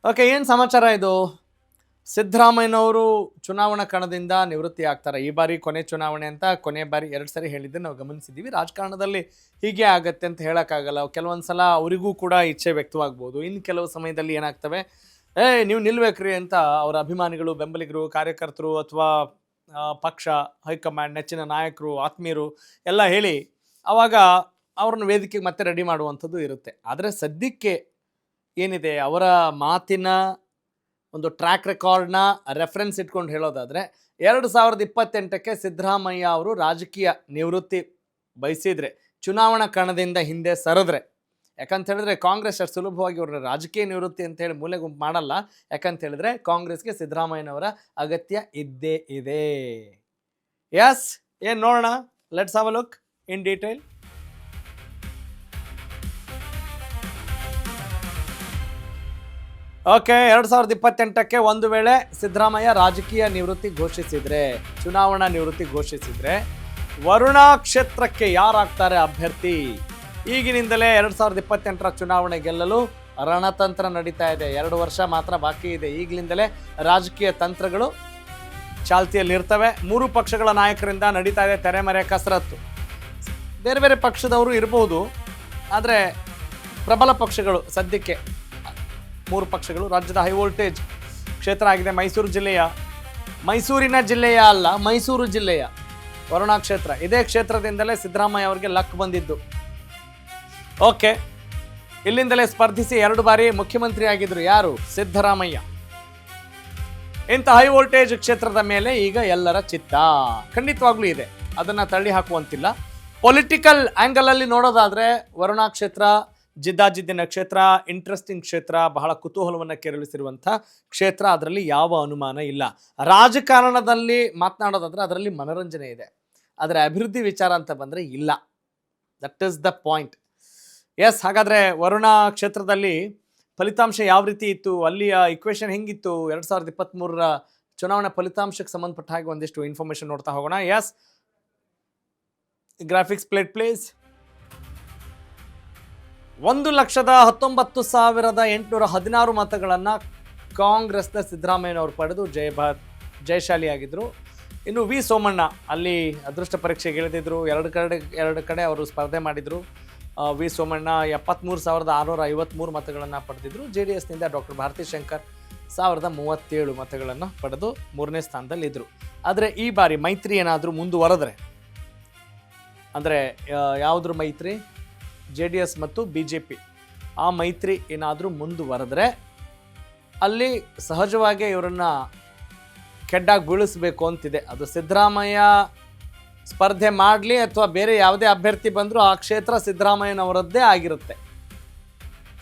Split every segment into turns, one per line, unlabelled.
Okay, ಏನು ಸಮಾಚಾರ ಇದು? ಸಿದ್ದರಾಮಯ್ಯನವರು ಚುನಾವಣಾ ಕಣದಿಂದ ನಿವೃತ್ತಿ ಆಗ್ತಾರೆ. ಈ ಬಾರಿ ಕೊನೆ ಚುನಾವಣೆ ಅಂತ ಕೊನೆ ಬಾರಿ 2 ಸರಿ ಹೇಳಿದ್ದು ನಾವು ಗಮನಿಸಿದ್ದೀವಿ. ರಾಜಕಾರಣದಲ್ಲಿ ಹೀಗೆ ಆಗತ್ತೆ ಅಂತ ಹೇಳೋಕ್ಕಾಗಲ್ಲ. ಕೆಲವೊಂದು ಸಲ ಅವರಿಗೂ ಕೂಡ ಇಚ್ಛೆ ವ್ಯಕ್ತವಾಗ್ಬೋದು. ಇನ್ನು ಕೆಲವು ಸಮಯದಲ್ಲಿ ಏನಾಗ್ತವೆ, ನೀವು ನಿಲ್ಬೇಕ್ರಿ ಅಂತ ಅವರ ಅಭಿಮಾನಿಗಳು, ಬೆಂಬಲಿಗರು, ಕಾರ್ಯಕರ್ತರು ಅಥವಾ ಪಕ್ಷ ಹೈಕಮಾಂಡ್, ನೆಚ್ಚಿನ ನಾಯಕರು, ಆತ್ಮೀಯರು ಎಲ್ಲ ಹೇಳಿ ಆವಾಗ ಅವ್ರನ್ನ ವೇದಿಕೆಗೆ ಮತ್ತೆ ರೆಡಿ ಮಾಡುವಂಥದ್ದು ಇರುತ್ತೆ. ಆದರೆ ಸದ್ಯಕ್ಕೆ ಏನಿದೆ, ಅವರ ಮಾತಿನ ಒಂದು ಟ್ರ್ಯಾಕ್ ರೆಕಾರ್ಡ್ನ ರೆಫರೆನ್ಸ್ ಇಟ್ಕೊಂಡು ಹೇಳೋದಾದರೆ 2028ಕ್ಕೆ ಸಿದ್ದರಾಮಯ್ಯ ಅವರು ರಾಜಕೀಯ ನಿವೃತ್ತಿ ಬಯಸಿದರೆ, ಚುನಾವಣಾ ಕಣದಿಂದ ಹಿಂದೆ ಸರಿದ್ರೆ, ಯಾಕಂತ ಹೇಳಿದ್ರೆ ಕಾಂಗ್ರೆಸ್ ಅಷ್ಟು ಸುಲಭವಾಗಿ ಅವ್ರ ರಾಜಕೀಯ ನಿವೃತ್ತಿ ಅಂತ ಹೇಳಿ ಮೂಲೆ ಗುಂಪು ಮಾಡಲ್ಲ. ಯಾಕಂತ ಹೇಳಿದ್ರೆ ಕಾಂಗ್ರೆಸ್ಗೆ ಸಿದ್ದರಾಮಯ್ಯನವರ ಅಗತ್ಯ ಇದ್ದೇ ಇದೆ. ಎಸ್, ಏನು ನೋಡೋಣ, let's have a look in detail. Okay, 2028ಕ್ಕೆ ಒಂದು ವೇಳೆ ಸಿದ್ದರಾಮಯ್ಯ ರಾಜಕೀಯ ನಿವೃತ್ತಿ ಘೋಷಿಸಿದರೆ, ಚುನಾವಣಾ ನಿವೃತ್ತಿ ಘೋಷಿಸಿದರೆ, ವರುಣಾ ಕ್ಷೇತ್ರಕ್ಕೆ ಯಾರಾಗ್ತಾರೆ ಅಭ್ಯರ್ಥಿ? ಈಗಿನಿಂದಲೇ 2028ರ ಚುನಾವಣೆ ಗೆಲ್ಲಲು ರಣತಂತ್ರ ನಡೀತಾ ಇದೆ. 2 ವರ್ಷ ಮಾತ್ರ ಬಾಕಿ ಇದೆ. ಈಗಲಿಂದಲೇ ರಾಜಕೀಯ ತಂತ್ರಗಳು ಚಾಲ್ತಿಯಲ್ಲಿರ್ತವೆ. 3 ಪಕ್ಷಗಳ ನಾಯಕರಿಂದ ನಡೀತಾ ಇದೆ ತೆರೆಮರೆ ಕಸರತ್ತು. ಬೇರೆ ಬೇರೆ ಪಕ್ಷದವರು ಇರ್ಬೋದು, ಆದರೆ ಪ್ರಬಲ ಪಕ್ಷಗಳು ಸದ್ಯಕ್ಕೆ 3 ಪಕ್ಷಗಳು. ರಾಜ್ಯದ ಹೈ ವೋಲ್ಟೇಜ್ ಕ್ಷೇತ್ರ ಆಗಿದೆ ಮೈಸೂರಿನ ಜಿಲ್ಲೆಯ ವರುಣಾ ಕ್ಷೇತ್ರ. ಇದೇ ಕ್ಷೇತ್ರದಿಂದಲೇ ಸಿದ್ದರಾಮಯ್ಯ ಅವರಿಗೆ ಲಕ್ ಬಂದಿದ್ದು. ಓಕೆ, ಇಲ್ಲಿಂದಲೇ ಸ್ಪರ್ಧಿಸಿ 2 ಬಾರಿ ಮುಖ್ಯಮಂತ್ರಿ ಆಗಿದ್ರು. ಯಾರು? ಸಿದ್ದರಾಮಯ್ಯ. ಇಂಥ ಹೈ ವೋಲ್ಟೇಜ್ ಕ್ಷೇತ್ರದ ಮೇಲೆ ಈಗ ಎಲ್ಲರ ಚಿತ್ತ ಖಂಡಿತವಾಗ್ಲೂ ಇದೆ, ಅದನ್ನ ತಳ್ಳಿ ಹಾಕುವಂತಿಲ್ಲ. ಪೊಲಿಟಿಕಲ್ ಆಂಗಲ್ ಅಲ್ಲಿ ನೋಡೋದಾದ್ರೆ ವರುಣಾ ಕ್ಷೇತ್ರ ಜಿದ್ದಾಜಿದ್ದಿನ ಕ್ಷೇತ್ರ, ಇಂಟ್ರೆಸ್ಟಿಂಗ್ ಕ್ಷೇತ್ರ, ಬಹಳ ಕುತೂಹಲವನ್ನು ಕೆರಳಿಸಿರುವಂಥ ಕ್ಷೇತ್ರ, ಅದರಲ್ಲಿ ಯಾವ ಅನುಮಾನ ಇಲ್ಲ. ರಾಜಕಾರಣದಲ್ಲಿ ಮಾತನಾಡೋದಾದ್ರೆ ಅದರಲ್ಲಿ ಮನೋರಂಜನೆ ಇದೆ, ಆದರೆ ಅಭಿವೃದ್ಧಿ ವಿಚಾರ ಅಂತ ಬಂದರೆ ಇಲ್ಲ. That is the point. Yes, ಹಾಗಾದರೆ ವರುಣಾ ಕ್ಷೇತ್ರದಲ್ಲಿ ಫಲಿತಾಂಶ ಯಾವ ರೀತಿ ಇತ್ತು, ಅಲ್ಲಿಯ ಇಕ್ವೇಷನ್ ಹೆಂಗಿತ್ತು, 2023ರ ಚುನಾವಣಾ ಫಲಿತಾಂಶಕ್ಕೆ ಸಂಬಂಧಪಟ್ಟ ಹಾಗೆ ಒಂದಿಷ್ಟು ಇನ್ಫಾರ್ಮೇಷನ್ ನೋಡ್ತಾ ಹೋಗೋಣ. S, graphics place. 1,19,816 ಮತಗಳನ್ನು ಕಾಂಗ್ರೆಸ್ನ ಸಿದ್ದರಾಮಯ್ಯನವರು ಪಡೆದು ಜಯಶಾಲಿಯಾಗಿದ್ದರು. ಇನ್ನು ವಿ ಸೋಮಣ್ಣ ಅಲ್ಲಿ ಅದೃಷ್ಟ ಪರೀಕ್ಷೆಗೆ ಇಳಿದಿದ್ರು. ಎರಡು ಕಡೆ ಅವರು ಸ್ಪರ್ಧೆ ಮಾಡಿದರು. ವಿ ಸೋಮಣ್ಣ 73,653 ಮತಗಳನ್ನು ಪಡೆದಿದ್ರು. JDSನಿಂದ ಡಾಕ್ಟರ್ ಭಾರತಿ ಶಂಕರ್ 1037 ಮತಗಳನ್ನು ಪಡೆದು 3ನೇ ಸ್ಥಾನದಲ್ಲಿದ್ದರು. ಆದರೆ ಈ ಬಾರಿ ಮೈತ್ರಿ ಏನಾದರೂ ಮುಂದುವರೆದ್ರೆ, ಅಂದರೆ ಯಾವುದ್ರ ಮೈತ್ರಿ? JDS ಮತ್ತು BJP ಆ ಮೈತ್ರಿ ಏನಾದರೂ ಮುಂದುವರೆದ್ರೆ ಅಲ್ಲಿ ಸಹಜವಾಗಿ ಇವರನ್ನ ಕೆಡ್ಡಾಗಿ ಬೀಳಿಸಬೇಕು ಅಂತಿದೆ. ಅದು ಸಿದ್ದರಾಮಯ್ಯ ಸ್ಪರ್ಧೆ ಮಾಡಲಿ ಅಥವಾ ಬೇರೆ ಯಾವುದೇ ಅಭ್ಯರ್ಥಿ ಬಂದರೂ ಆ ಕ್ಷೇತ್ರ ಸಿದ್ದರಾಮಯ್ಯನವರದ್ದೇ ಆಗಿರುತ್ತೆ.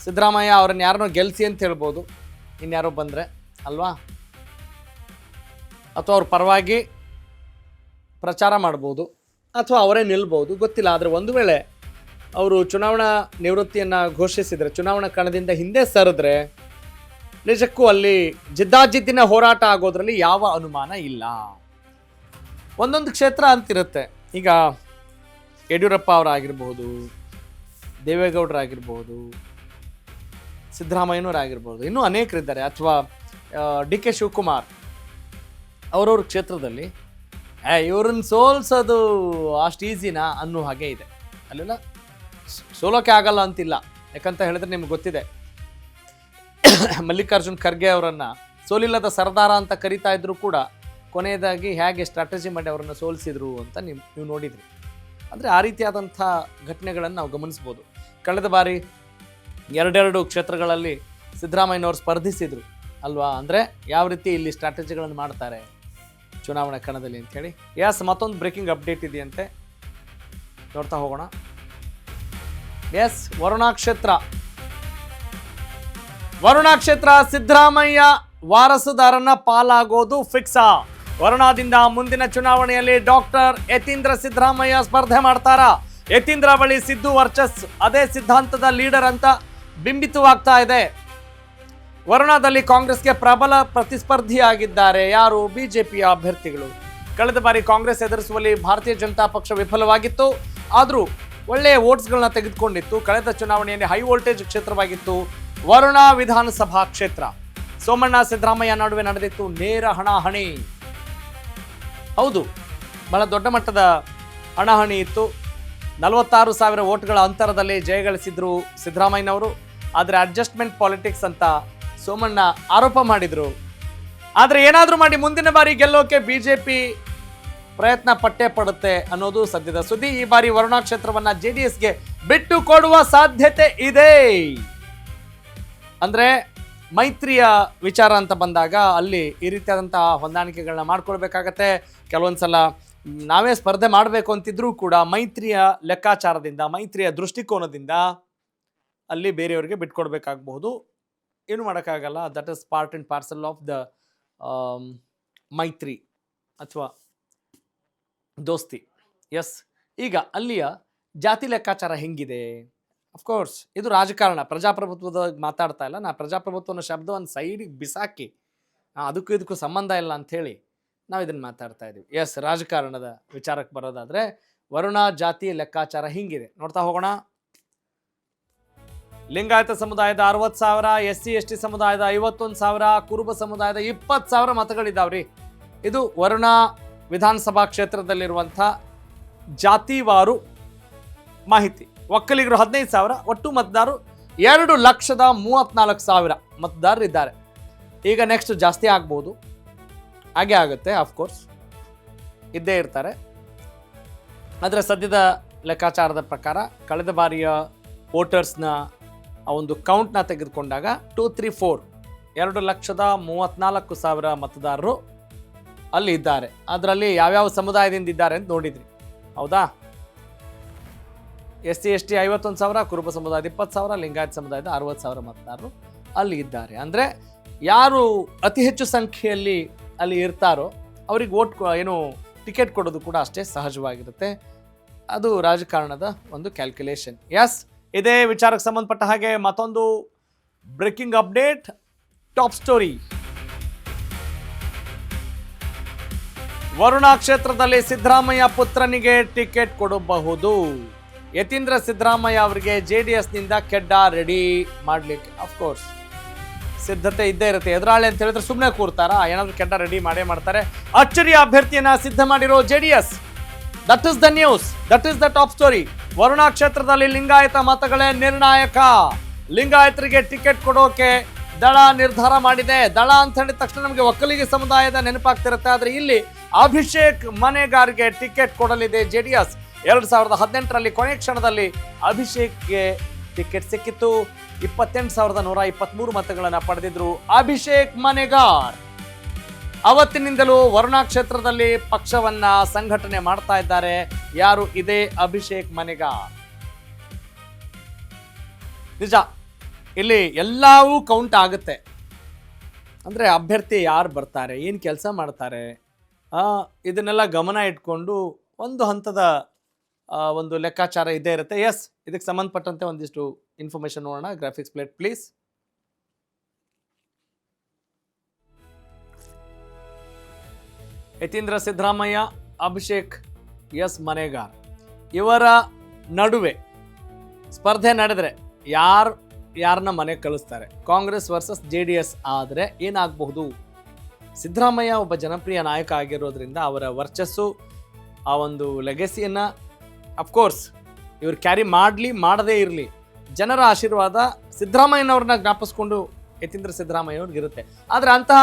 ಸಿದ್ದರಾಮಯ್ಯ ಅವ್ರನ್ನ ಯಾರನ್ನೋ ಗೆಲ್ಲಿಸಿ ಅಂತ ಹೇಳ್ಬೋದು, ಇನ್ಯಾರೋ ಬಂದರೆ ಅಲ್ವಾ, ಅಥವಾ ಅವ್ರ ಪರವಾಗಿ ಪ್ರಚಾರ ಮಾಡ್ಬೋದು, ಅಥವಾ ಅವರೇ ನಿಲ್ಬೋದು, ಗೊತ್ತಿಲ್ಲ. ಆದರೆ ಒಂದು ವೇಳೆ ಅವರು ಚುನಾವಣಾ ನಿವೃತ್ತಿಯನ್ನು ಘೋಷಿಸಿದರೆ, ಚುನಾವಣಾ ಕಣದಿಂದ ಹಿಂದೆ ಸರಿದ್ರೆ, ನಿಜಕ್ಕೂ ಅಲ್ಲಿ ಜಿದ್ದಾಜಿದ್ದಿನ ಹೋರಾಟ ಆಗೋದ್ರಲ್ಲಿ ಯಾವ ಅನುಮಾನ ಇಲ್ಲ. ಒಂದೊಂದು ಕ್ಷೇತ್ರ ಅಂತಿರುತ್ತೆ. ಈಗ ಯಡಿಯೂರಪ್ಪ ಅವರಾಗಿರ್ಬೋದು, ದೇವೇಗೌಡರಾಗಿರ್ಬೋದು, ಸಿದ್ದರಾಮಯ್ಯನವರಾಗಿರ್ಬೋದು, ಇನ್ನೂ ಅನೇಕರಿದ್ದಾರೆ, ಅಥವಾ DK ಶಿವಕುಮಾರ್ ಅವರವ್ರ ಕ್ಷೇತ್ರದಲ್ಲಿ ಇವ್ರನ್ನ ಸೋಲ್ಸೋದು ಅಷ್ಟು ಈಸಿನಾ ಅನ್ನೋ ಹಾಗೆ ಇದೆ. ಅಲ್ಲೆಲ್ಲ ಸೋಲೋಕೆ ಆಗಲ್ಲ ಅಂತಿಲ್ಲ. ಯಾಕಂತ ಹೇಳಿದ್ರೆ ನಿಮ್ಗೆ ಗೊತ್ತಿದೆ, ಮಲ್ಲಿಕಾರ್ಜುನ್ ಖರ್ಗೆ ಅವರನ್ನು ಸೋಲಿಲ್ಲದ ಸರ್ದಾರ ಅಂತ ಕರಿತಾ ಇದ್ರು ಕೂಡ ಕೊನೆಯದಾಗಿ ಹೇಗೆ ಸ್ಟ್ರಾಟಜಿ ಮಾಡಿ ಅವರನ್ನು ಸೋಲಿಸಿದ್ರು ಅಂತ ನೀವು ನೋಡಿದ್ರಿ. ಅಂದರೆ ಆ ರೀತಿಯಾದಂಥ ಘಟನೆಗಳನ್ನು ನಾವು ಗಮನಿಸ್ಬೋದು. ಕಳೆದ ಬಾರಿ 2 ಕ್ಷೇತ್ರಗಳಲ್ಲಿ ಸಿದ್ದರಾಮಯ್ಯನವರು ಸ್ಪರ್ಧಿಸಿದರು ಅಲ್ವಾ. ಅಂದರೆ ಯಾವ ರೀತಿ ಇಲ್ಲಿ ಸ್ಟ್ರಾಟಜಿಗಳನ್ನು ಮಾಡ್ತಾರೆ ಚುನಾವಣಾ ಕಣದಲ್ಲಿ ಅಂಥೇಳಿ. ಎಸ್, ಮತ್ತೊಂದು ಬ್ರೇಕಿಂಗ್ ಅಪ್ಡೇಟ್ ಇದೆಯಂತೆ, ನೋಡ್ತಾ ಹೋಗೋಣ. ಎಸ್, ವರುಣಾ ಕ್ಷೇತ್ರ ಸಿದ್ದರಾಮಯ್ಯ ವಾರಸುದಾರನ ಪಾಲಾಗೋದು ಫಿಕ್ಸಾ? ವರುಣಾದಿಂದ ಮುಂದಿನ ಚುನಾವಣೆಯಲ್ಲಿ ಡಾಕ್ಟರ್ ಯತೀಂದ್ರ ಸಿದ್ದರಾಮಯ್ಯ ಸ್ಪರ್ಧೆ ಮಾಡ್ತಾರಾ? ಯತೀಂದ್ರ ಬಳಿ ಸಿದ್ದು ವರ್ಚಸ್, ಅದೇ ಸಿದ್ಧಾಂತದ ಲೀಡರ್ ಅಂತ ಬಿಂಬಿತವಾಗ್ತಾ ಇದೆ. ವರುಣಾದಲ್ಲಿ ಕಾಂಗ್ರೆಸ್ಗೆ ಪ್ರಬಲ ಪ್ರತಿಸ್ಪರ್ಧಿಯಾಗಿದ್ದಾರೆ ಯಾರು? BJPಯ ಅಭ್ಯರ್ಥಿಗಳು. ಕಳೆದ ಬಾರಿ ಕಾಂಗ್ರೆಸ್ ಎದುರಿಸುವಲ್ಲಿ ಭಾರತೀಯ ಜನತಾ ಪಕ್ಷ ವಿಫಲವಾಗಿತ್ತು, ಆದರೂ ಒಳ್ಳೆಯ ವೋಟ್ಸ್ಗಳನ್ನ ತೆಗೆದುಕೊಂಡಿತ್ತು. ಕಳೆದ ಚುನಾವಣೆಯಲ್ಲಿ ಹೈ ವೋಲ್ಟೇಜ್ ಕ್ಷೇತ್ರವಾಗಿತ್ತು ವರುಣಾ ವಿಧಾನಸಭಾ ಕ್ಷೇತ್ರ. ಸೋಮಣ್ಣ ಸಿದ್ದರಾಮಯ್ಯ ನಡುವೆ ನಡೆದಿತ್ತು ನೇರ ಹಣಾಹಣಿ. ಹೌದು, ಬಹಳ ದೊಡ್ಡ ಮಟ್ಟದ ಹಣಾಹಣಿ ಇತ್ತು. 46,000 ವೋಟ್ಗಳ ಅಂತರದಲ್ಲಿ ಜಯಗಳಿಸಿದ್ರು ಸಿದ್ದರಾಮಯ್ಯನವರು. ಆದರೆ ಅಡ್ಜಸ್ಟ್ಮೆಂಟ್ ಪಾಲಿಟಿಕ್ಸ್ ಅಂತ ಸೋಮಣ್ಣ ಆರೋಪ ಮಾಡಿದ್ರು. ಆದರೆ ಏನಾದರೂ ಮಾಡಿ ಮುಂದಿನ ಬಾರಿ ಗೆಲ್ಲೋಕೆ ಬಿಜೆಪಿ ಪ್ರಯತ್ನ ಪಟ್ಟೇ ಪಡುತ್ತೆ ಅನ್ನೋದು ಸದ್ಯದ ಸುದ್ದಿ. ಈ ಬಾರಿ ವರುಣಾ ಕ್ಷೇತ್ರವನ್ನ ಜೆಡಿಎಸ್ಗೆ ಬಿಟ್ಟು ಕೊಡುವ ಸಾಧ್ಯತೆ ಇದೆ. ಅಂದ್ರೆ ಮೈತ್ರಿಯ ವಿಚಾರ ಅಂತ ಬಂದಾಗ ಅಲ್ಲಿ ಈ ರೀತಿಯಾದಂತಹ ಹೊಂದಾಣಿಕೆಗಳನ್ನ ಮಾಡ್ಕೊಳ್ಬೇಕಾಗತ್ತೆ. ಕೆಲವೊಂದ್ಸಲ ನಾವೇ ಸ್ಪರ್ಧೆ ಮಾಡಬೇಕು ಅಂತಿದ್ರೂ ಕೂಡ ಮೈತ್ರಿಯ ಲೆಕ್ಕಾಚಾರದಿಂದ, ಮೈತ್ರಿಯ ದೃಷ್ಟಿಕೋನದಿಂದ ಅಲ್ಲಿ ಬೇರೆಯವರಿಗೆ ಬಿಟ್ಕೊಡ್ಬೇಕಾಗಬಹುದು. ಏನು ಮಾಡೋಕ್ಕಾಗಲ್ಲ. That is part and parcel of the ಮೈತ್ರಿ ಅಥವಾ ದೋಸ್ತಿ. ಎಸ್, ಈಗ ಅಲ್ಲಿಯ ಜಾತಿ ಲೆಕ್ಕಾಚಾರ ಹೆಂಗಿದೆ? ಅಫ್ಕೋರ್ಸ್ ಇದು ರಾಜಕಾರಣ, ಪ್ರಜಾಪ್ರಭುತ್ವದ ಮಾತಾಡ್ತಾ ಇಲ್ಲ. ನಾ ಪ್ರಜಾಪ್ರಭುತ್ವ ಅನ್ನೋ ಶಬ್ದವನ್ನು ಸೈಡಿಗೆ ಬಿಸಾಕಿ ಅದಕ್ಕೂ ಇದಕ್ಕೂ ಸಂಬಂಧ ಇಲ್ಲ ಅಂಥೇಳಿ ನಾವು ಇದನ್ನು ಮಾತಾಡ್ತಾ ಇದ್ದೀವಿ. ಎಸ್, ರಾಜಕಾರಣದ ವಿಚಾರಕ್ಕೆ ಬರೋದಾದರೆ ವರುಣಾ ಜಾತಿ ಲೆಕ್ಕಾಚಾರ ಹಿಂಗಿದೆ, ನೋಡ್ತಾ ಹೋಗೋಣ. ಲಿಂಗಾಯತ ಸಮುದಾಯದ 60,000, SC/ST ಸಮುದಾಯದ 51,000, ಕುರುಬ ಸಮುದಾಯದ 20,000 ಮತಗಳಿದ್ದಾವ್ರಿ. ಇದು ವರುಣಾ ವಿಧಾನಸಭಾ ಕ್ಷೇತ್ರದಲ್ಲಿರುವಂಥ ಜಾತಿವಾರು ಮಾಹಿತಿ. ಒಕ್ಕಲಿಗರು 15,000, ಒಟ್ಟು ಮತದಾರರು 2,34,000 ಮತದಾರರಿದ್ದಾರೆ. ಈಗ ನೆಕ್ಸ್ಟ್ ಜಾಸ್ತಿ ಆಗ್ಬೋದು, ಹಾಗೆ ಆಗುತ್ತೆ, ಆಫ್ಕೋರ್ಸ್ ಇದ್ದೇ ಇರ್ತಾರೆ. ಆದರೆ ಸದ್ಯದ ಲೆಕ್ಕಾಚಾರದ ಪ್ರಕಾರ ಕಳೆದ ಬಾರಿಯ ವೋಟರ್ಸ್ನ ಆ ಒಂದು ಕೌಂಟ್ನ ತೆಗೆದುಕೊಂಡಾಗ 2,34,000 ಮತದಾರರು ಅಲ್ಲಿ ಇದ್ದಾರೆ. ಅದರಲ್ಲಿ ಯಾವ್ಯಾವ ಸಮುದಾಯದಿಂದ ಇದ್ದಾರೆ ಅಂತ ನೋಡಿದ್ರಿ, ಹೌದಾ? SC/ST 51,000, ಕುರುಬ ಸಮುದಾಯದ 20,000, ಲಿಂಗಾಯತ ಸಮುದಾಯದ 60,000 ಮತದಾರರು ಅಲ್ಲಿ ಇದ್ದಾರೆ. ಅಂದರೆ ಯಾರು ಅತಿ ಹೆಚ್ಚು ಸಂಖ್ಯೆಯಲ್ಲಿ ಅಲ್ಲಿ ಇರ್ತಾರೋ ಅವ್ರಿಗೆ ಟಿಕೆಟ್ ಕೊಡೋದು ಕೂಡ ಅಷ್ಟೇ ಸಹಜವಾಗಿರುತ್ತೆ. ಅದು ರಾಜಕಾರಣದ ಒಂದು ಕ್ಯಾಲ್ಕುಲೇಷನ್. ಎಸ್, ಇದೇ ವಿಚಾರಕ್ಕೆ ಸಂಬಂಧಪಟ್ಟ ಹಾಗೆ ಮತ್ತೊಂದು breaking update, top story. Varuna ಕ್ಷೇತ್ರದಲ್ಲಿ ಸಿದ್ದರಾಮಯ್ಯ ಪುತ್ರನಿಗೆ ಟಿಕೆಟ್ ಕೊಡಬಹುದು. ಯತೀಂದ್ರ ಸಿದ್ದರಾಮಯ್ಯ ಅವರಿಗೆ JDSನಿಂದ ಕೆಡ್ಡ ರೆಡಿ ಮಾಡಲಿಕ್ಕೆ ಅಫ್ಕೋರ್ಸ್ ಸಿದ್ಧತೆ ಇದ್ದೇ ಇರುತ್ತೆ. ಎದುರಾಳಿ ಅಂತ ಹೇಳಿದ್ರೆ ಸುಮ್ಮನೆ ಕೂರ್ತಾರ? ಏನಾದರೂ ಕೆಡ್ಡ ರೆಡಿ ಮಾಡೇ ಮಾಡ್ತಾರೆ. ಅಚ್ಚರಿಯ ಅಭ್ಯರ್ಥಿಯನ್ನ ಸಿದ್ಧ ಮಾಡಿರೋ JDS. That is the news, that is the top story. Varuna ಕ್ಷೇತ್ರದಲ್ಲಿ ಲಿಂಗಾಯತ ಮತಗಳೇ ನಿರ್ಣಾಯಕ. ಲಿಂಗಾಯತರಿಗೆ ಟಿಕೆಟ್ ಕೊಡೋಕೆ ದಳ ನಿರ್ಧಾರ ಮಾಡಿದೆ. ದಳ ಅಂತ ಹೇಳಿದ ತಕ್ಷಣ ನಮಗೆ ಒಕ್ಕಲಿಗ ಸಮುದಾಯದ ನೆನಪಾಗ್ತಿರುತ್ತೆ. ಆದರೆ ಇಲ್ಲಿ ಅಭಿಷೇಕ್ ಮನೆಗಾರ್ಗೆ ಟಿಕೆಟ್ ಕೊಡಲಿದೆ JDS. 2018ರಲ್ಲಿ ಕೊನೆ ಕ್ಷಣದಲ್ಲಿ ಅಭಿಷೇಕ್ಗೆ ಟಿಕೆಟ್ ಸಿಕ್ಕಿತ್ತು. 28,123 ಮತಗಳನ್ನು ಪಡೆದಿದ್ರು ಅಭಿಷೇಕ್ ಮನೆಗಾರ್. ಅವತ್ತಿನಿಂದಲೂ ವರುಣಾ ಕ್ಷೇತ್ರದಲ್ಲಿ ಪಕ್ಷವನ್ನ ಸಂಘಟನೆ ಮಾಡ್ತಾ ಇದ್ದಾರೆ. ಯಾರು? ಇದೇ ಅಭಿಷೇಕ್ ಮನೆಗಾರ್. ನಿಜ, ಇಲ್ಲಿ ಎಲ್ಲವೂ ಕೌಂಟ್ ಆಗುತ್ತೆ. ಅಂದರೆ ಅಭ್ಯರ್ಥಿ ಯಾರು ಬರ್ತಾರೆ, ಏನು ಕೆಲಸ ಮಾಡ್ತಾರೆ, ಇದನ್ನೆಲ್ಲ ಗಮನ ಇಟ್ಕೊಂಡು ಒಂದು ಹಂತದ ಒಂದು ಲೆಕ್ಕಾಚಾರ ಇದ್ದೇ ಇರುತ್ತೆ. ಎಸ್, ಇದಕ್ಕೆ ಸಂಬಂಧಪಟ್ಟಂತೆ ಒಂದಿಷ್ಟು ಇನ್ಫಾರ್ಮೇಶನ್ ನೋಡೋಣ. Graphics plate please. Yathindra Siddaramaiah, Abhishek Manegar ಇವರ ನಡುವೆ ಸ್ಪರ್ಧೆ ನಡೆದರೆ ಯಾರನ್ನ ಮನೆಗೆ ಕಳಿಸ್ತಾರೆ? ಕಾಂಗ್ರೆಸ್ ವರ್ಸಸ್ JDS ಆದರೆ ಏನಾಗಬಹುದು? ಸಿದ್ದರಾಮಯ್ಯ ಒಬ್ಬ ಜನಪ್ರಿಯ ನಾಯಕ ಆಗಿರೋದ್ರಿಂದ ಅವರ ವರ್ಚಸ್ಸು, ಆ ಒಂದು ಲೆಗೆಸಿಯನ್ನು ಅಫ್ಕೋರ್ಸ್ ಇವರು ಕ್ಯಾರಿ ಮಾಡದೇ ಇರಲಿ, ಜನರ ಆಶೀರ್ವಾದ ಸಿದ್ದರಾಮಯ್ಯನವ್ರನ್ನ ಜ್ಞಾಪಿಸ್ಕೊಂಡು ಯತೀಂದ್ರ ಸಿದ್ದರಾಮಯ್ಯವ್ರಿಗೆ ಇರುತ್ತೆ. ಆದರೆ ಅಂತಹ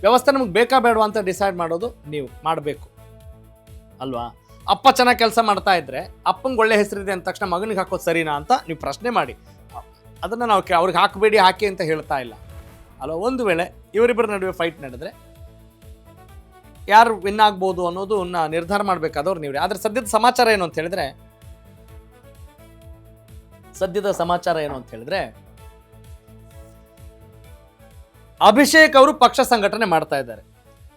ವ್ಯವಸ್ಥೆ ನಮಗೆ ಬೇಕಾ ಬೇಡವಾ ಅಂತ ಡಿಸೈಡ್ ಮಾಡೋದು ನೀವು ಮಾಡಬೇಕು ಅಲ್ವಾ? ಅಪ್ಪ ಚೆನ್ನಾಗಿ ಕೆಲಸ ಮಾಡ್ತಾ ಇದ್ರೆ ಅಪ್ಪಂಗೆ ಒಳ್ಳೆ ಹೆಸರಿದೆ ಅಂದ ತಕ್ಷಣ ಮಗನಿಗೆ ಹಾಕೋದು ಸರಿನಾ ಅಂತ ನೀವು ಪ್ರಶ್ನೆ ಮಾಡಿ. ಅದನ್ನು ನಾವು ಅವ್ರಿಗೆ ಹಾಕಿ ಅಂತ ಹೇಳ್ತಾ ಇಲ್ಲ ಅಲ್ವಾ? ಒಂದು ವೇಳೆ ಇವರಿಬ್ಬರ ನಡುವೆ ಫೈಟ್ ನಡೆದ್ರೆ ಯಾರು ವಿನ್ ಆಗ್ಬೋದು ಅನ್ನೋದು ನಿರ್ಧಾರ ಮಾಡಬೇಕಾದವ್ರು ನೀವು. ಆದರೆ ಸದ್ಯದ ಸಮಾಚಾರ ಏನು ಅಂತ ಹೇಳಿದ್ರೆ ಅಭಿಷೇಕ್ ಅವರು ಪಕ್ಷ ಸಂಘಟನೆ ಮಾಡ್ತಾ ಇದ್ದಾರೆ.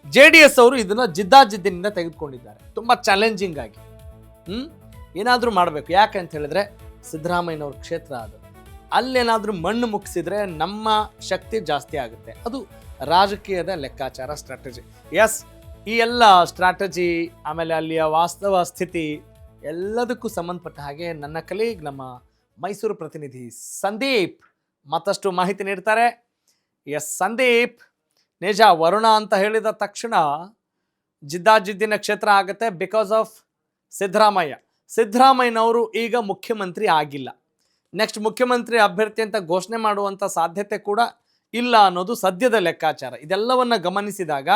JDS ಅವರು ಇದನ್ನ ಜಿದ್ದಾಜಿದ್ದಿನಿಂದ ತೆಗೆದುಕೊಂಡಿದ್ದಾರೆ, ತುಂಬಾ ಚಾಲೆಂಜಿಂಗ್ ಆಗಿ. ಏನಾದರೂ ಮಾಡಬೇಕು. ಯಾಕೆ ಅಂತ ಹೇಳಿದ್ರೆ ಸಿದ್ದರಾಮಯ್ಯನವ್ರ ಕ್ಷೇತ್ರ ಅದು. ಅಲ್ಲೇನಾದರೂ ಮಣ್ಣು ಮುಗಿಸಿದ್ರೆ ನಮ್ಮ ಶಕ್ತಿ ಜಾಸ್ತಿ ಆಗುತ್ತೆ. ಅದು ರಾಜಕೀಯದ ಲೆಕ್ಕಾಚಾರ, ಸ್ಟ್ರಾಟಜಿ. ಎಸ್, ಈ ಎಲ್ಲ ಸ್ಟ್ರಾಟಜಿ ಆಮೇಲೆ ಅಲ್ಲಿಯ ವಾಸ್ತವ ಸ್ಥಿತಿ ಎಲ್ಲದಕ್ಕೂ ಸಂಬಂಧಪಟ್ಟ ಹಾಗೆ ನನ್ನ ಕಲೀಗ್, ನಮ್ಮ ಮೈಸೂರು ಪ್ರತಿನಿಧಿ ಸಂದೀಪ್ ಮತ್ತಷ್ಟು ಮಾಹಿತಿ ನೀಡ್ತಾರೆ. ಎಸ್ ಸಂದೀಪ್, ನಿಜ ವರುಣ ಅಂತ ಹೇಳಿದ ತಕ್ಷಣ ಜಿದ್ದಾಜಿದ್ದಿನ ಕ್ಷೇತ್ರ ಆಗುತ್ತೆ ಬಿಕಾಸ್ ಆಫ್ ಸಿದ್ದರಾಮಯ್ಯನವರು ಈಗ ಮುಖ್ಯಮಂತ್ರಿ ಆಗಿಲ್ಲ. ನೆಕ್ಸ್ಟ್ ಮುಖ್ಯಮಂತ್ರಿ ಅಭ್ಯರ್ಥಿ ಅಂತ ಘೋಷಣೆ ಮಾಡುವಂಥ ಸಾಧ್ಯತೆ ಕೂಡ ಇಲ್ಲ ಅನ್ನೋದು ಸದ್ಯದ ಲೆಕ್ಕಾಚಾರ. ಇದೆಲ್ಲವನ್ನು ಗಮನಿಸಿದಾಗ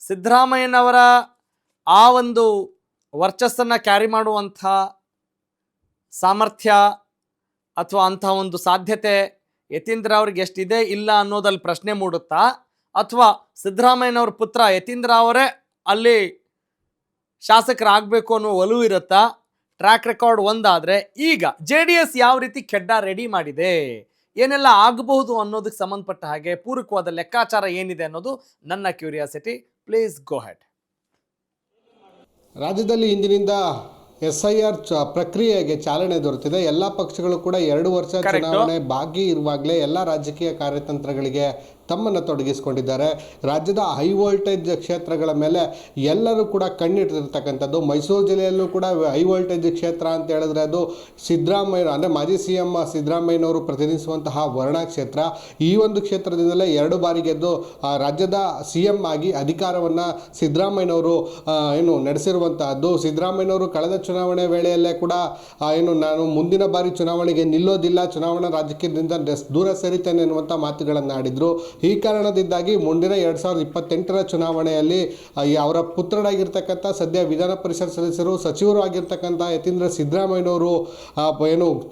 ಸಿದ್ದರಾಮಯ್ಯನವರ ಆ ಒಂದು ವರ್ಚಸ್ಸನ್ನು ಕ್ಯಾರಿ ಮಾಡುವಂಥ ಸಾಮರ್ಥ್ಯ ಅಥವಾ ಅಂಥ ಒಂದು ಸಾಧ್ಯತೆ ಯತೀಂದ್ರ ಅವ್ರಿಗೆ ಎಷ್ಟಿದೆ ಇಲ್ಲ ಅನ್ನೋದಲ್ಲಿ ಪ್ರಶ್ನೆ ಮೂಡುತ್ತಾ, ಅಥವಾ ಸಿದ್ದರಾಮಯ್ಯನವ್ರ ಪುತ್ರ ಯತೀಂದ್ರ ಅವರೇ ಅಲ್ಲಿ ಶಾಸಕರಾಗಬೇಕು ಅನ್ನೋ ಒಲವು ಇರುತ್ತಾ? ಟ್ರ್ಯಾಕ್ ರೆಕಾರ್ಡ್ ಒಂದಾದರೆ ಈಗ JDS ಯಾವ ರೀತಿ ಕೆಡ್ಡ ರೆಡಿ ಮಾಡಿದೆ, ಏನೆಲ್ಲ ಆಗಬಹುದು ಅನ್ನೋದಕ್ಕೆ ಸಂಬಂಧಪಟ್ಟ ಹಾಗೆ ಪೂರಕವಾದ ಲೆಕ್ಕಾಚಾರ ಏನಿದೆ ಅನ್ನೋದು ನನ್ನ ಕ್ಯೂರಿಯಾಸಿಟಿ. Please go head.
ರಾಜ್ಯದಲ್ಲಿ ಇಂದಿನಿಂದ SIR ಪ್ರಕ್ರಿಯೆಗೆ ಚಾಲನೆ ದೊರೆತಿದೆ. ಎಲ್ಲ ಪಕ್ಷಗಳು ಕೂಡ 2 ವರ್ಷ ಚುನಾವಣೆ ಬಾಕಿ ಇರುವಾಗಲೇ ಎಲ್ಲ ರಾಜಕೀಯ ಕಾರ್ಯತಂತ್ರಗಳಿಗೆ ತಮ್ಮನ್ನು ತೊಡಗಿಸಿಕೊಂಡಿದ್ದಾರೆ. ರಾಜ್ಯದ ಹೈ ವೋಲ್ಟೇಜ್ ಕ್ಷೇತ್ರಗಳ ಮೇಲೆ ಎಲ್ಲರೂ ಕೂಡ ಕಣ್ಣಿಟ್ಟಿರ್ತಕ್ಕಂಥದ್ದು. ಮೈಸೂರು ಜಿಲ್ಲೆಯಲ್ಲೂ ಕೂಡ ಹೈ ವೋಲ್ಟೇಜ್ ಕ್ಷೇತ್ರ ಅಂತ ಹೇಳಿದ್ರೆ ಅದು ಸಿದ್ದರಾಮಯ್ಯ ಅಂದರೆ ಮಾಜಿ CM ಸಿದ್ದರಾಮಯ್ಯನವರು ಪ್ರತಿನಿಧಿಸುವಂತಹ ವರ್ಣ ಕ್ಷೇತ್ರ. ಈ ಒಂದು ಕ್ಷೇತ್ರದಿಂದಲೇ 2 ಬಾರಿ ಗೆದ್ದು ರಾಜ್ಯದ CM ಆಗಿ ಅಧಿಕಾರವನ್ನು ಸಿದ್ದರಾಮಯ್ಯನವರು ನಡೆಸಿರುವಂತಹದ್ದು. ಸಿದ್ದರಾಮಯ್ಯನವರು ಕಳೆದ ಚುನಾವಣೆ ವೇಳೆಯಲ್ಲೇ ಕೂಡ ನಾನು ಮುಂದಿನ ಬಾರಿ ಚುನಾವಣೆಗೆ ನಿಲ್ಲೋದಿಲ್ಲ, ಚುನಾವಣಾ ರಾಜಕೀಯದಿಂದ ದೂರ ಸರಿತೇನೆ ಎನ್ನುವಂಥ ಮಾತುಗಳನ್ನು ಆಡಿದರು. ಈ ಕಾರಣದಿಂದಾಗಿ ಮುಂದಿನ 2028ರ ಚುನಾವಣೆಯಲ್ಲಿ ಅವರ ಪುತ್ರರಾಗಿರ್ತಕ್ಕಂಥ ಸದ್ಯ ವಿಧಾನ ಪರಿಷತ್ ಸದಸ್ಯರು ಸಚಿವರು ಆಗಿರ್ತಕ್ಕಂಥ ಯತೀಂದ್ರ ಸಿದ್ದರಾಮಯ್ಯನವರು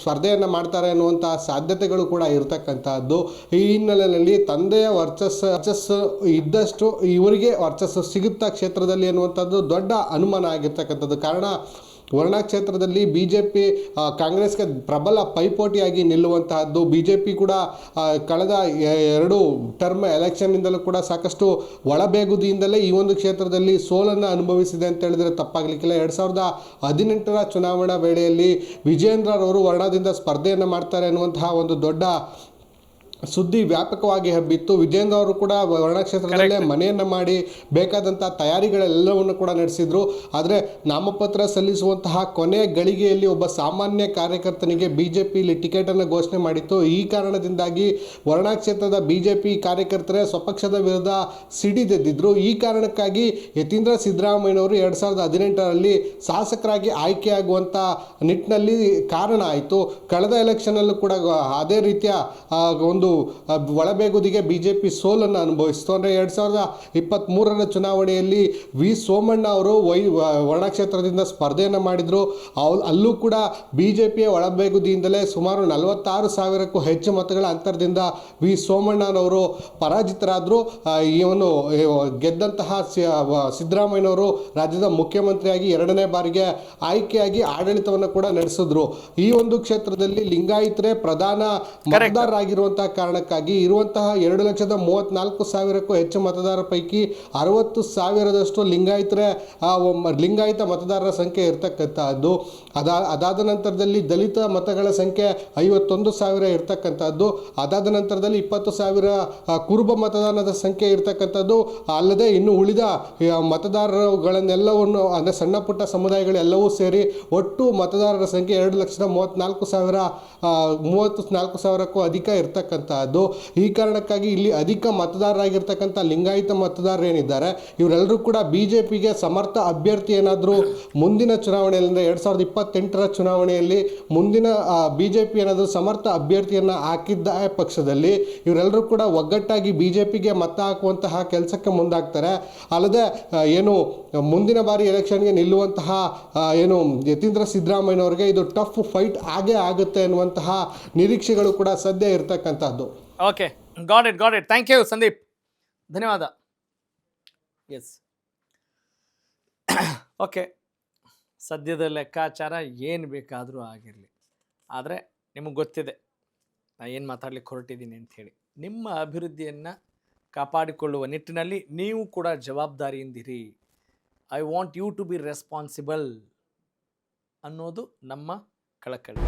ಸ್ಪರ್ಧೆಯನ್ನು ಮಾಡ್ತಾರೆ ಅನ್ನುವಂಥ ಸಾಧ್ಯತೆಗಳು ಕೂಡ ಇರತಕ್ಕಂಥದ್ದು. ಈ ಹಿನ್ನೆಲೆಯಲ್ಲಿ ತಂದೆಯ ವರ್ಚಸ್ಸು ಇದ್ದಷ್ಟು ಇವರಿಗೆ ವರ್ಚಸ್ಸು ಸಿಗುತ್ತಾ ಕ್ಷೇತ್ರದಲ್ಲಿ ಅನ್ನುವಂಥದ್ದು ದೊಡ್ಡ ಅನುಮಾನ ಆಗಿರ್ತಕ್ಕಂಥದ್ದು. ಕಾರಣ ವರ್ಣ ಕ್ಷೇತ್ರದಲ್ಲಿ BJP ಕಾಂಗ್ರೆಸ್ಗೆ ಪ್ರಬಲ ಪೈಪೋಟಿಯಾಗಿ ನಿಲ್ಲುವಂತಹದ್ದು. BJP ಕೂಡ ಕಳೆದ 2 ಟರ್ಮ್ ಎಲೆಕ್ಷನ್ನಿಂದಲೂ ಕೂಡ ಸಾಕಷ್ಟು ಒಳಬೇಗುದಿಯಿಂದಲೇ ಈ ಒಂದು ಕ್ಷೇತ್ರದಲ್ಲಿ ಸೋಲನ್ನು ಅನುಭವಿಸಿದೆ ಅಂತ ಹೇಳಿದರೆ ತಪ್ಪಾಗಲಿಕ್ಕಿಲ್ಲ. 2018ರ ಚುನಾವಣಾ ವೇಳೆಯಲ್ಲಿ ವಿಜೇಂದ್ರರವರು ವರ್ಣದಿಂದ ಸ್ಪರ್ಧೆಯನ್ನು ಮಾಡ್ತಾರೆ ಅನ್ನುವಂತಹ ಒಂದು ದೊಡ್ಡ ಸುದ್ದಿ ವ್ಯಾಪಕವಾಗಿ ಹಬ್ಬಿತ್ತು. ವಿಜೇಂದ್ರ ಅವರು ಕೂಡ ವರ್ಣ ಕ್ಷೇತ್ರದಲ್ಲೇ ಮನೆಯನ್ನು ಮಾಡಿ ಬೇಕಾದಂಥ ತಯಾರಿಗಳೆಲ್ಲವನ್ನು ಕೂಡ ನಡೆಸಿದರು. ಆದರೆ ನಾಮಪತ್ರ ಸಲ್ಲಿಸುವಂತಹ ಕೊನೆಯ ಗಳಿಗೆಯಲ್ಲಿ ಒಬ್ಬ ಸಾಮಾನ್ಯ ಕಾರ್ಯಕರ್ತನಿಗೆ BJP ಇಲ್ಲಿ ಟಿಕೆಟನ್ನು ಘೋಷಣೆ ಮಾಡಿತ್ತು. ಈ ಕಾರಣದಿಂದಾಗಿ ವರ್ಣ ಕ್ಷೇತ್ರದ BJP ಕಾರ್ಯಕರ್ತರೇ ಸ್ವಪಕ್ಷದ ವಿರುದ್ಧ ಸಿಡಿದೆದ್ದಿದ್ರು. ಈ ಕಾರಣಕ್ಕಾಗಿ ಯತೀಂದ್ರ ಸಿದ್ದರಾಮಯ್ಯನವರು 2018ರಲ್ಲಿ ಶಾಸಕರಾಗಿ ಆಯ್ಕೆಯಾಗುವಂಥ ನಿಟ್ಟಿನಲ್ಲಿ ಕಾರಣ ಆಯಿತು. ಕಳೆದ ಎಲೆಕ್ಷನಲ್ಲೂ ಕೂಡ ಅದೇ ರೀತಿಯ ಒಂದು ಒಳಬೇಗುದಿಗೆ BJP ಸೋಲನ್ನು ಅನುಭವಿಸಿತು. ಅಂದರೆ 2023ರ ಚುನಾವಣೆಯಲ್ಲಿ ವಿ ಸೋಮಣ್ಣ ಅವರು ವರ್ಣ ಕ್ಷೇತ್ರದಿಂದ ಸ್ಪರ್ಧೆಯನ್ನು ಮಾಡಿದರು. ಅಲ್ಲೂ ಕೂಡ BJPಯ ಒಳಬೇಗುದಿಯಿಂದಲೇ ಸುಮಾರು 46,000ಕ್ಕೂ ಹೆಚ್ಚು ಮತಗಳ ಅಂತರದಿಂದ ವಿ ಸೋಮಣ್ಣನವರು ಪರಾಜಿತರಾದರು. ಇವನು ಗೆದ್ದಂತಹ ಸಿದ್ದರಾಮಯ್ಯನವರು ರಾಜ್ಯದ ಮುಖ್ಯಮಂತ್ರಿಯಾಗಿ 2ನೇ ಬಾರಿಗೆ ಆಯ್ಕೆಯಾಗಿ ಆಡಳಿತವನ್ನು ಕೂಡ ನಡೆಸಿದ್ರು. ಈ ಒಂದು ಕ್ಷೇತ್ರದಲ್ಲಿ ಲಿಂಗಾಯತರೇ ಪ್ರಧಾನ ಮತದಾರರಾಗಿರುವಂತಹ ಕಾರಣಕ್ಕಾಗಿ ಇರುವಂತಹ 2,34,000ಕ್ಕೂ ಹೆಚ್ಚು ಮತದಾರರ ಪೈಕಿ 60,000ದಷ್ಟು ಲಿಂಗಾಯತ ಮತದಾರರ ಸಂಖ್ಯೆ ಇರ್ತಕ್ಕಂಥದ್ದು. ಅದಾದ ನಂತರದಲ್ಲಿ ದಲಿತ ಮತಗಳ ಸಂಖ್ಯೆ 51,000 ಇರ್ತಕ್ಕಂಥದ್ದು. ಅದಾದ ನಂತರದಲ್ಲಿ 20,000 ಕುರುಬ ಮತದಾನದ ಸಂಖ್ಯೆ ಇರ್ತಕ್ಕಂಥದ್ದು. ಅಲ್ಲದೆ ಇನ್ನು ಉಳಿದ ಮತದಾರರುಗಳನ್ನೆಲ್ಲವನ್ನು ಅಂದರೆ ಸಣ್ಣ ಪುಟ್ಟ ಸಮುದಾಯಗಳೆಲ್ಲವೂ ಸೇರಿ ಒಟ್ಟು ಮತದಾರರ ಸಂಖ್ಯೆ 2,34,000ಕ್ಕೂ ಅಧಿಕ ಇರ್ತಕ್ಕಂಥದ್ದು. ಈ ಕಾರಣಕ್ಕಾಗಿ ಇಲ್ಲಿ ಅಧಿಕ ಮತದಾರರಾಗಿರ್ತಕ್ಕಂಥ ಲಿಂಗಾಯತ ಮತದಾರರು ಏನಿದ್ದಾರೆ ಇವರೆಲ್ಲರೂ ಕೂಡ BJPಗೆ ಸಮರ್ಥ ಅಭ್ಯರ್ಥಿ ಏನಾದರೂ ಮುಂದಿನ ಚುನಾವಣೆಯಲ್ಲಿ 2028ರ ಚುನಾವಣೆಯಲ್ಲಿ ಮುಂದಿನ BJP ಏನಾದರೂ ಸಮರ್ಥ ಅಭ್ಯರ್ಥಿಯನ್ನು ಹಾಕಿದ್ದ ಪಕ್ಷದಲ್ಲಿ ಇವರೆಲ್ಲರೂ ಕೂಡ ಒಗ್ಗಟ್ಟಾಗಿ BJPಗೆ ಮತ ಹಾಕುವಂತಹ ಕೆಲಸಕ್ಕೆ ಮುಂದಾಗ್ತಾರೆ. ಅಲ್ಲದೆ ಮುಂದಿನ ಬಾರಿ ಎಲೆಕ್ಷನ್ಗೆ ನಿಲ್ಲುವಂತಹ ಯತೀಂದ್ರ ಸಿದ್ದರಾಮಯ್ಯನವರಿಗೆ ಇದು ಟಫ್ ಫೈಟ್ ಆಗೇ ಆಗುತ್ತೆ ಅನ್ನುವಂತಹ ನಿರೀಕ್ಷೆಗಳು ಕೂಡ ಸದ್ಯ ಇರ್ತಕ್ಕಂಥದ್ದು.
Okay, got it. Thank you Sandeep, ಧನ್ಯವಾದ. ಎಸ್, ಓಕೆ, ಸದ್ಯದ ಲೆಕ್ಕಾಚಾರ ಏನು ಬೇಕಾದರೂ ಆಗಿರಲಿ, ಆದರೆ ನಿಮಗೆ ಗೊತ್ತಿದೆ ನಾನು ಏನು ಮಾತಾಡ್ಲಿಕ್ಕೆ ಹೊರಟಿದ್ದೀನಿ ಅಂಥೇಳಿ. ನಿಮ್ಮ ಅಭಿವೃದ್ಧಿಯನ್ನು ಕಾಪಾಡಿಕೊಳ್ಳುವ ನಿಟ್ಟಿನಲ್ಲಿ ನೀವು ಕೂಡ ಜವಾಬ್ದಾರಿಯಿಂದಿರಿ. I want you to be responsible ಅನ್ನೋದು ನಮ್ಮ ಕಳಕಳಿ.